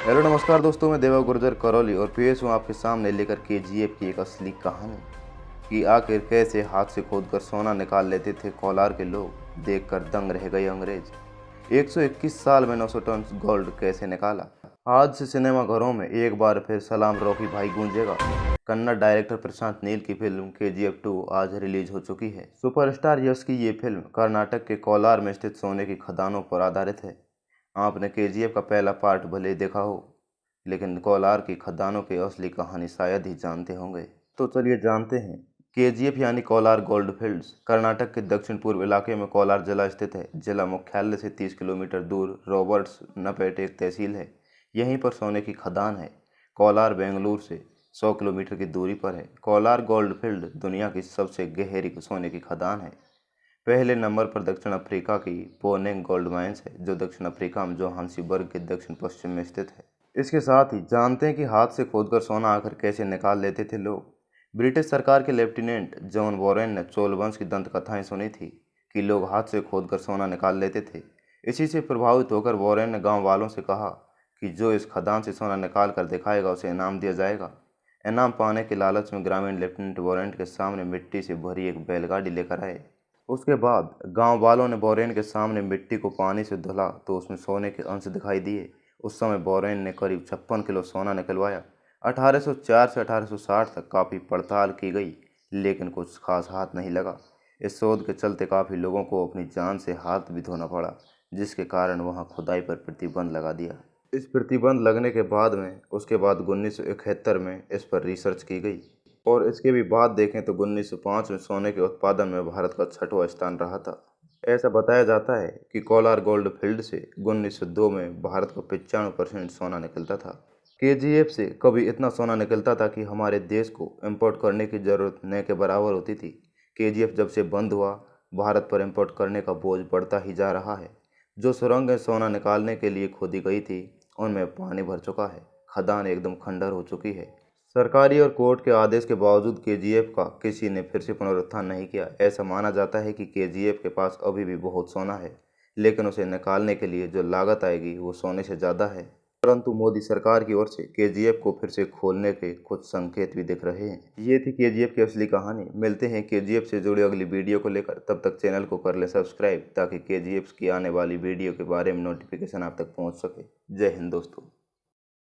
Hello नमस्कार दोस्तों, मैं देवा गुर्जर करौली और पेश हूँ आपके सामने लेकर केजीएफ की एक असली कहानी कि आखिर कैसे हाथ से खोदकर सोना निकाल लेते थे कोलार के लोग। देखकर दंग रह गए अंग्रेज। 121 साल में 900 टन गोल्ड कैसे निकाला। आज से सिनेमा घरों में एक बार फिर सलाम रॉकी भाई गूंजेगा। कन्नड़ डायरेक्टर प्रशांत नील की फिल्म केजीएफ 2 आज रिलीज हो चुकी है। सुपरस्टार यश की ये फिल्म कर्नाटक के कोलार में स्थित सोने की खदानों पर आधारित है। आपने केजीएफ का पहला पार्ट भले ही देखा हो, लेकिन कोलार की खदानों की असली कहानी शायद ही जानते होंगे। तो चलिए जानते हैं। केजीएफ यानी कोलार गोल्ड फील्ड्स कर्नाटक के दक्षिण पूर्व इलाके में कोलार जिला स्थित है। जिला मुख्यालय से 30 किलोमीटर दूर रॉबर्ट्स नपेट एक तहसील है। यहीं पर सोने की खदान है। कोलार बेंगलुरु से 100 किलोमीटर की दूरी पर है। कोलार गोल्ड फील्ड दुनिया की सबसे गहरी सोने की खदान है। पहले नंबर पर दक्षिण अफ्रीका की पोनेंग गोल्ड माइंस है, जो दक्षिण अफ्रीका में जोहान्सबर्ग के दक्षिण पश्चिम में स्थित है। इसके साथ ही जानते हैं कि हाथ से खोदकर सोना आखिर कैसे निकाल लेते थे लोग। ब्रिटिश सरकार के लेफ्टिनेंट जॉन वॉरेन ने चोल वंश की दंत कथाएं सुनी थी कि लोग हाथ से खोदकर सोना निकाल लेते थे। इसी से प्रभावित होकर वॉरेन ने गांव वालों से कहा कि जो इस खदान से सोना निकाल कर दिखाएगा उसे इनाम दिया जाएगा। इनाम पाने के लालच में ग्रामीण लेफ्टिनेंट वॉरेन के सामने मिट्टी से भरी एक बैलगाड़ी लेकर आए। उसके बाद गांव वालों ने बोरेन के सामने मिट्टी को पानी से धुला तो उसमें सोने के अंश दिखाई दिए। उस समय बोरेन ने करीब 56 किलो सोना निकलवाया। 1804 से 1860 तक काफ़ी पड़ताल की गई, लेकिन कुछ खास हाथ नहीं लगा। इस शोध के चलते काफ़ी लोगों को अपनी जान से हाथ भी धोना पड़ा, जिसके कारण वहां खुदाई पर प्रतिबंध लगा दिया। इस प्रतिबंध लगने के बाद में उसके बाद 1971 में इस पर रिसर्च की गई और इसके भी बाद देखें तो 1905 में सोने के उत्पादन में भारत का 6वां स्थान रहा था। ऐसा बताया जाता है कि कोलार गोल्ड फील्ड से 1902 में भारत का 95% सोना निकलता था। केजीएफ से कभी इतना सोना निकलता था कि हमारे देश को इंपोर्ट करने की जरूरत न के बराबर होती थी। केजीएफ जब से बंद हुआ, भारत पर इंपोर्ट करने का बोझ बढ़ता ही जा रहा है। जो सुरंगें सोना निकालने के लिए खोदी गई थी, उनमें पानी भर चुका है। खदान एकदम खंडर हो चुकी है। सरकारी और कोर्ट के आदेश के बावजूद केजीएफ का किसी ने फिर से पुनरुत्थान नहीं किया। ऐसा माना जाता है कि केजीएफ के पास अभी भी बहुत सोना है, लेकिन उसे निकालने के लिए जो लागत आएगी वो सोने से ज़्यादा है। परंतु मोदी सरकार की ओर से केजीएफ को फिर से खोलने के कुछ संकेत भी दिख रहे हैं। ये थी केजीएफ की असली कहानी। मिलते हैं केजीएफ से जुड़ी अगली वीडियो को लेकर। तब तक चैनल को कर ले सब्सक्राइब, ताकि केजीएफ की आने वाली वीडियो के बारे में नोटिफिकेशन आप तक पहुंच सके। जय हिंद दोस्तों।